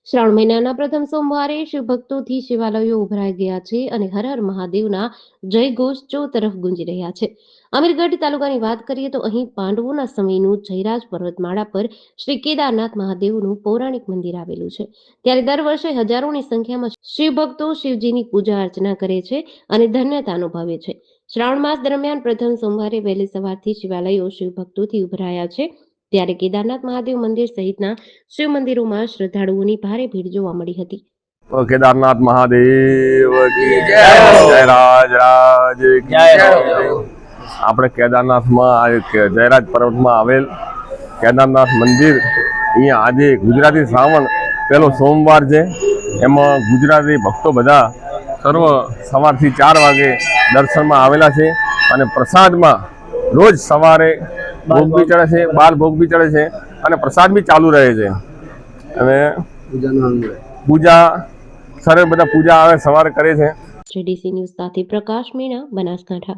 શ્રાવણ મહિનાના પ્રથમ સોમવારે શિવભક્તોથી શિવાલયો ઉભરાઈ ગયા છે અને હર હર મહાદેવના જયઘોષ ચો તરફ ગુંજી રહ્યા છે. અમીરગઢ તાલુકાની વાત કરીએ તો અહીં પાંડવોના સમયનું જયરાજ પર્વતમાળા પર શ્રી કેદારનાથ મહાદેવનું પૌરાણિક મંદિર આવેલું છે. ત્યારે દર વર્ષે હજારોની સંખ્યામાં શિવભક્તો શિવજીની પૂજા અર્ચના કરે છે અને ધન્યતા અનુભવે છે. શ્રાવણ માસ દરમિયાન પ્રથમ સોમવારે વહેલી સવારથી શિવાલયો શિવભક્તોથી ઉભરાયા છે. ત્યારે કેદારનાથ મહાદેવ મંદિર સહિતના શિવ મંદિરોમાં શ્રદ્ધાળુઓની ભારે ભીડ જોવા મળી હતી. કેદારનાથ મહાદેવ કી જય, જય રાજ રાજ કી જય. આપણે કેદારનાથમાં જયરાજ પર્વતમાં આવેલ કેદારનાથ મંદિર અહીંયા આજે ગુજરાતી શ્રાવણ પહેલો સોમવાર છે. એમાં ગુજરાતી ભક્તો બધા સર્વ સવારથી 4 વાગે દર્શનમાં આવેલા છે અને પ્રસાદમાં રોજ સવારે ભોગ બી ચડે છે, બાર ભોગ બી ચડે છે અને પ્રસાદ બી ચાલુ રહે છે. અને પૂજા સરે બધા પૂજા આવે સવારે કરે છે. જેડીસી ન્યૂઝ સાથે પ્રકાશ મીણા, બનાસકાંઠા.